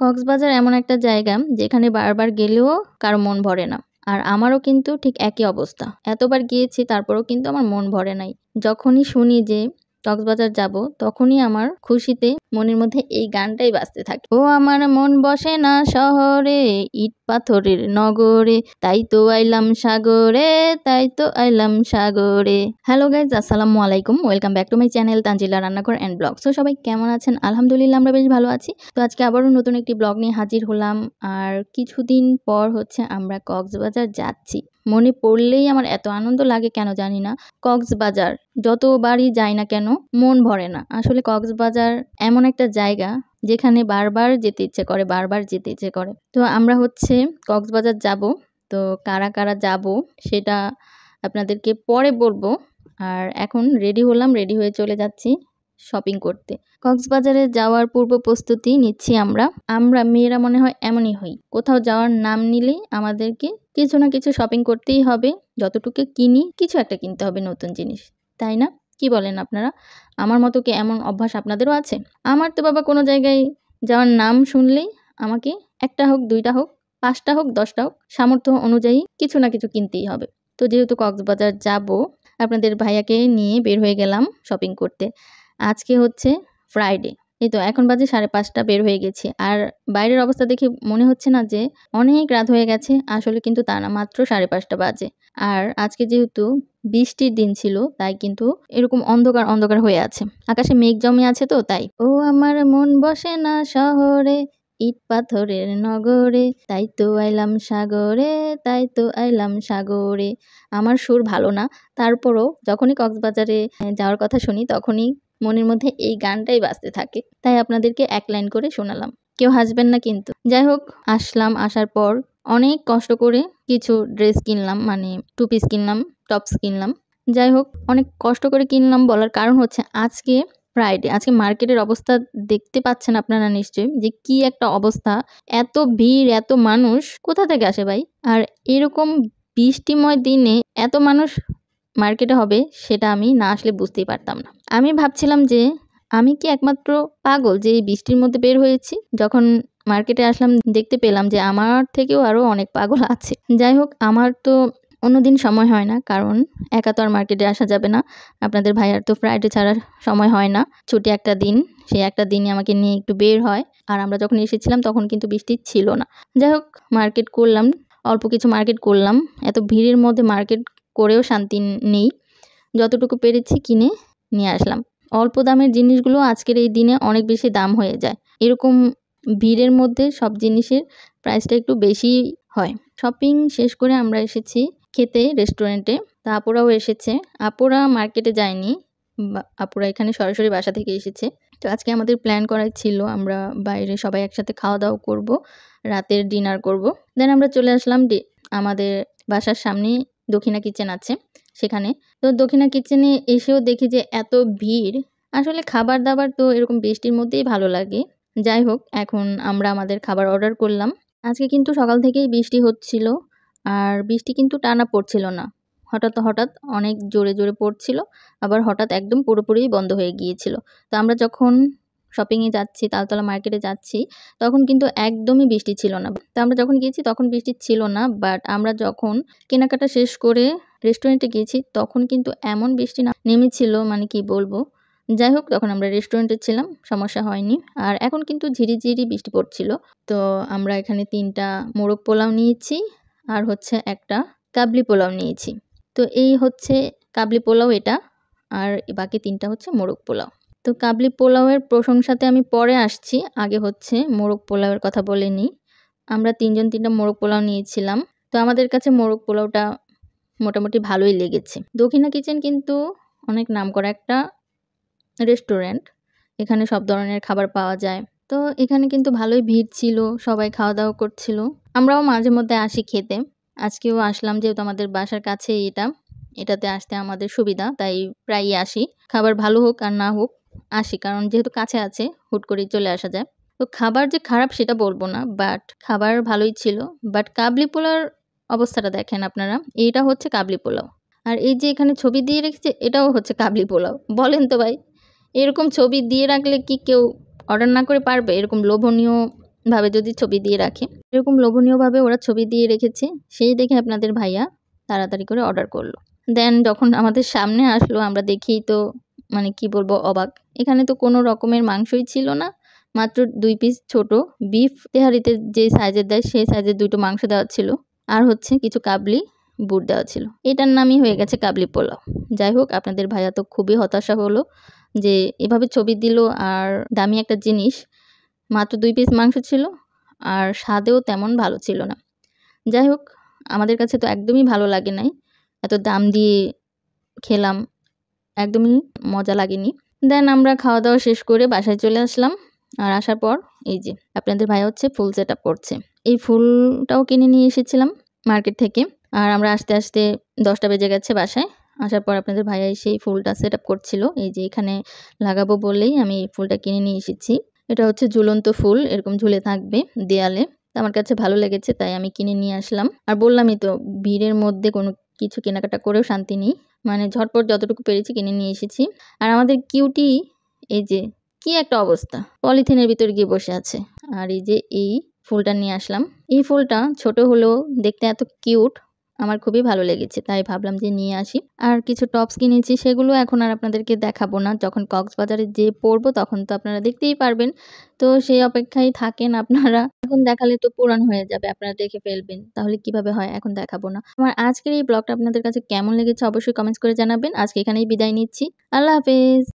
কক্সবাজার এমন একটা জায়গা যেখানে বারবার গেলেও কারো মন ভরে না। আর আমারও কিন্তু ঠিক একই অবস্থা। এতবার গিয়েছি তারপরেও কিন্তু আমার মন ভরে নাই। যখনই শুনি যে কক্সবাজার যাব তখনই আমার খুশিতে মনের মধ্যে এই গানটাই বাজতে থাকে। ও আমার মন বসে না শহরে, ইট পাথরের নগরে, তাই তো আইলাম সাগরে, তাই তো আইলাম সাগরে। হ্যালো গাইজ, আসসালামু আলাইকুম। Welcome back to my channel Tanjila Rannaghor and blog. So সবাই কেমন আছেন? আলহামদুলিল্লাহ আমরা বেশ ভালো আছি। তো আজকে আবারও নতুন একটি ব্লগ নিয়ে হাজির হলাম। আর কিছুদিন পর হচ্ছে আমরা কক্সবাজার যাচ্ছি। মনে পড়লেই আমার এত আনন্দ লাগে কেন জানি না। কক্সবাজার যতবারই যাই না কেন মন ভরে না। আসলে কক্সবাজার এমন একটা জায়গা যেখানে বারবার যেতে ইচ্ছে করে, বারবার যেতে ইচ্ছে করে। তো আমরা হচ্ছে কক্সবাজার যাব। তো কারা কারা যাব সেটা আপনাদেরকে পরে বলবো। আর এখন রেডি হলাম, রেডি হয়ে চলে যাচ্ছি শপিং করতে। কক্সবাজারে যাওয়ার পূর্ব প্রস্তুতি নিচ্ছি আমরা মেয়েরা মনে হয় এমনই হই। কোথাও যাওয়ার নাম নিলেই আমাদেরকে কিছু না কিছু শপিং করতেই হবে। যতটুকু কিনি কিছু একটা কিনতে হবে, নতুন জিনিস, তাই না? কি বলেন আপনারা? আমার মতো কি এমন অভ্যাস আপনাদেরও আছে? আমার তো বাবা কোনো জায়গায় যাওয়ার নাম শুনলেই আমাকে একটা হোক, দুইটা হোক, 5টা হোক, 10টা হোক, সামর্থ্য অনুযায়ী কিছু না কিছু কিনতেই হবে। তো যেহেতু কক্সবাজার যাব, আপনাদের ভাইয়াকে নিয়ে বের হয়ে গেলাম শপিং করতে। আজকে হচ্ছে ফ্রাইডে। এই তো এখন বাজে 5:30 বের হয়ে গেছি। আর বাইরের অবস্থা দেখে মনে হচ্ছে না যে অনেক রাত হয়ে গেছে। আসলে কিন্তু তা না, মাত্র 5:30 বাজে। আর আজকে যেহেতু বৃষ্টির দিন ছিল তাই কিন্তু এরকম অন্ধকার অন্ধকার হয়ে আছে। আকাশে মেঘ জমে আছে, তো তাই। ও আমার মন বসে না শহরে, ইট পাথরের নগরে, তাই তো আইলাম সাগরে, তাই তো আইলাম সাগরে। আমার সুর ভালো না, তারপরও যখনই কক্সবাজারে যাওয়ার কথা শুনি তখনই মনের মধ্যে এই গানটাই বাজতে থাকে। তাই আপনাদেরকে এক লাইন করে শোনালাম। কেউ হাসবেন না কিন্তু। যাই হোক, আসলাম। আসার পর অনেক কষ্ট করে কিছু ড্রেস কিনলাম, মানে 2 পিস কিনলাম, টপস কিনলাম। যাই হোক, অনেক কষ্ট করে কিনলাম বলার কারণ হচ্ছে আজকে ফ্রাইডে। আজকে মার্কেটের অবস্থা দেখতে পাচ্ছেন আপনারা নিশ্চয়ই যে কি একটা অবস্থা। এত ভিড়, এত মানুষ কোথা থেকে আসে ভাই? আর এরকম বৃষ্টিময় দিনে এত মানুষ মার্কেটে হবে সেটা আমি না আসলে বুঝতেই পারতাম না। আমি ভাবছিলাম যে আমি কি একমাত্র পাগল যে এই বৃষ্টির মধ্যে বের হয়েছি? যখন মার্কেটে আসলাম দেখতে পেলাম যে আমার থেকেও আরো অনেক পাগল আছে। যাই হোক, আমার তো অন্যদিন সময় হয় না, কারণ একা তো আর মার্কেটে আসা যাবে না। আপনাদের ভাইয়ার তো ফ্রাইডে ছাড়া সময় হয় না, ছুটি একটা দিন, সেই একটা দিনই আমাকে নিয়ে একটু বের হয়। আর আমরা যখন এসেছিলাম তখন কিন্তু বৃষ্টি ছিল না। যাই হোক, মার্কেট করলাম, অল্প কিছু মার্কেট করলাম। এত ভিড়ের মধ্যে মার্কেট করেও শান্তি নেই। যতটুকু পেরেছি কিনে নিয়ে আসলাম। অল্প দামের জিনিসগুলো আজকের এই দিনে অনেক বেশি দাম হয়ে যায়। এরকম ভিড়ের মধ্যে সব জিনিসের প্রাইসটা একটু বেশি হয়। শপিং শেষ করে আমরা এসেছি খেতে রেস্টুরেন্টে। তা আপুরাও এসেছে। আপুরা মার্কেটে যায়নি, আপুরা এখানে সরাসরি বাসা থেকে এসেছে। তো আজকে আমাদের প্ল্যান করাই ছিল আমরা বাইরে সবাই একসাথে খাওয়া দাওয়া করব, রাতের ডিনার করব। দেন আমরা চলে আসলাম আমাদের বাসার সামনে দক্ষিণা কিচেন আছে সেখানে। তো দক্ষিণা কিচেনে এসেও দেখি যে এত ভিড়। আসলে খাবার দাবার তো এরকম বৃষ্টির মধ্যেই ভালো লাগে। যাই হোক, এখন আমরা আমাদের খাবার অর্ডার করলাম। আজকে কিন্তু সকাল থেকেই বৃষ্টি হচ্ছিল, আর বৃষ্টি কিন্তু টানা পড়ছিল না। হঠাৎ হঠাৎ অনেক জোরে জোরে পড়ছিল, আবার হঠাৎ একদম পুরোপুরি বন্ধ হয়ে গিয়েছিল। তো আমরা যখন শপিংয়ে যাচ্ছি, তালতলা মার্কেটে যাচ্ছি, তখন কিন্তু একদমই বৃষ্টি ছিল না। তো আমরা যখন গিয়েছি তখন বৃষ্টি ছিল না, বাট আমরা যখন কেনাকাটা শেষ করে রেস্টুরেন্টে গিয়েছি তখন কিন্তু এমন বৃষ্টি নেমেছিল, মানে কি বলবো। যাই হোক, তখন আমরা রেস্টুরেন্টে ছিলাম, সমস্যা হয়নি। আর এখন কিন্তু ঝিরিঝিরি বৃষ্টি পড়ছিল। তো আমরা এখানে 3টা মোরগ পোলাও নিয়েছি, আর হচ্ছে একটা কাবলি পোলাও নিয়েছি। তো এই হচ্ছে কাবলি পোলাও এটা, আর বাকি 3টা হচ্ছে মোরগ পোলাও। তো কাবলি পোলাওয়ের প্রশংসাতে আমি পরে আসছি, আগে হচ্ছে মোরগ পোলাওয়ের কথা বলে নিই। আমরা 3জন 3টা মোরগ পোলাও নিয়েছিলাম। তো আমাদের কাছে মোরগ পোলাওটা মোটামুটি ভালোই লেগেছে। দক্ষিণা কিচেন কিন্তু অনেক নামকরা একটা রেস্টুরেন্ট, এখানে সব ধরনের খাবার পাওয়া যায়। তো এখানে কিন্তু ভালোই ভিড় ছিল, সবাই খাওয়া দাওয়া করছিল। আমরাও মাঝে মধ্যে আসি খেতে। আজকেও আসলাম, যেহেতু আমাদের বাসার কাছে এটাতে আসতে আমাদের সুবিধা, তাই প্রায়ই আসি। খাবার ভালো হোক আর না হোক আসি, কারণ যেহেতু কাছে আছে হুট করেই চলে আসা যায়। তো খাবার যে খারাপ সেটা বলবো না, বাট খাবার ভালোই ছিল। বাট কাবলি পোলাওর অবস্থাটা দেখেন আপনারা, এইটা হচ্ছে কাবলি পোলাও। আর এই যে এখানে ছবি দিয়ে রেখেছে এটাও হচ্ছে কাবলি পোলাও। বলেন তো ভাই, এরকম ছবি দিয়ে রাখলে কি কেউ অর্ডার না করে পারবে? এরকম লোভনীয় ভাবে যদি ছবি দিয়ে রাখে। এরকম লোভনীয়ভাবে ওরা ছবি দিয়ে রেখেছে। সেই দেখে আপনাদের ভাইয়া তাড়াতাড়ি করে অর্ডার করল। দেন যখন আমাদের সামনে আসলো আমরা দেখেই তো মানে কি বলবো অবাক। এখানে তো কোনো রকমের মাংসই ছিল না। মাত্র ২ পিস ছোট বিফ তেহারিতে যে সাইজের দেয় সেই সাইজের ২ টো মাংস দেওয়া ছিল। আর হচ্ছে কিছু কাবলি বুট দেওয়া ছিল। এটার নামই হয়ে গেছে কাবলি পোলাও। যাই হোক আপনাদের ভাইয়া তো খুবই হতাশা হলো যে এভাবে ছবি দিল আর দামি একটা জিনিস মাত্র ২ পিস মাংস ছিল আর স্বাদেও তেমন ভালো ছিল না। যাই হোক আমাদের কাছে তো একদমই ভালো লাগে নাই। এত দাম দিয়ে খেলাম, একদমই মজা লাগেনি। দেন আমরা খাওয়া-দাওয়া শেষ করে বাসায় চলে আসলাম। আর আসার পর এই যে আপনাদের ভাইয়া হচ্ছে ফুল সেটআপ করছে। এই ফুলটাও কিনে নিয়ে এসেছিলাম মার্কেট থেকে। আর আমরা আসতে, আসতে ১০টা বেজে গেছে বাসায়। আসার পর আপনাদের ভাইয়া এসে এই ফুলটা সেটআপ করছিল। এই যে এখানে লাগাবো বলেই আমি এই ফুলটা কিনে নিয়ে এসেছি। এটা হচ্ছে ঝুলন্ত ফুল, এরকম ঝুলে থাকবে দেয়ালে। তো আমার কাছে ভালো লেগেছে তাই আমি কিনে নিয়ে আসলাম। আর বললামই তো ভিড়ের মধ্যে কোনো কিছু কেনাকাটা করেও শান্তি নেই। মানে ঝটপট যতটুকু পেরেছি কিনে নিয়ে এসেছি। আর আমাদের কিউটি এই যে কি একটা অবস্থা, পলিথিনের ভিতর গিয়ে বসে আছে। আর এই যে এই ফুলটা নিয়ে আসলাম। এই ফুলটা ছোট হলেও দেখতে এত কিউট, আমার খুবই ভালো লেগেছে। তাই ভাবলাম যে নিয়ে আসি। আর কিছু টপস কিনেছি সেগুলো এখন আর আপনাদেরকে দেখাবো না। যখন কক্সবাজারে যেয়ে পড়বো তখন তো আপনারা দেখতেই পারবেন। তো সেই অপেক্ষায় থাকেন আপনারা। এখন দেখালে তো পুরান হয়ে যাবে, আপনারা দেখে ফেলবেন। তাহলে কিভাবে হয়, এখন দেখাবো না। আমার আজকের এই ব্লগটা আপনাদের কাছে কেমন লেগেছে অবশ্যই কমেন্টস করে জানাবেন। আজকে এখানেই বিদায় নিচ্ছি। আল্লাহ হাফেজ।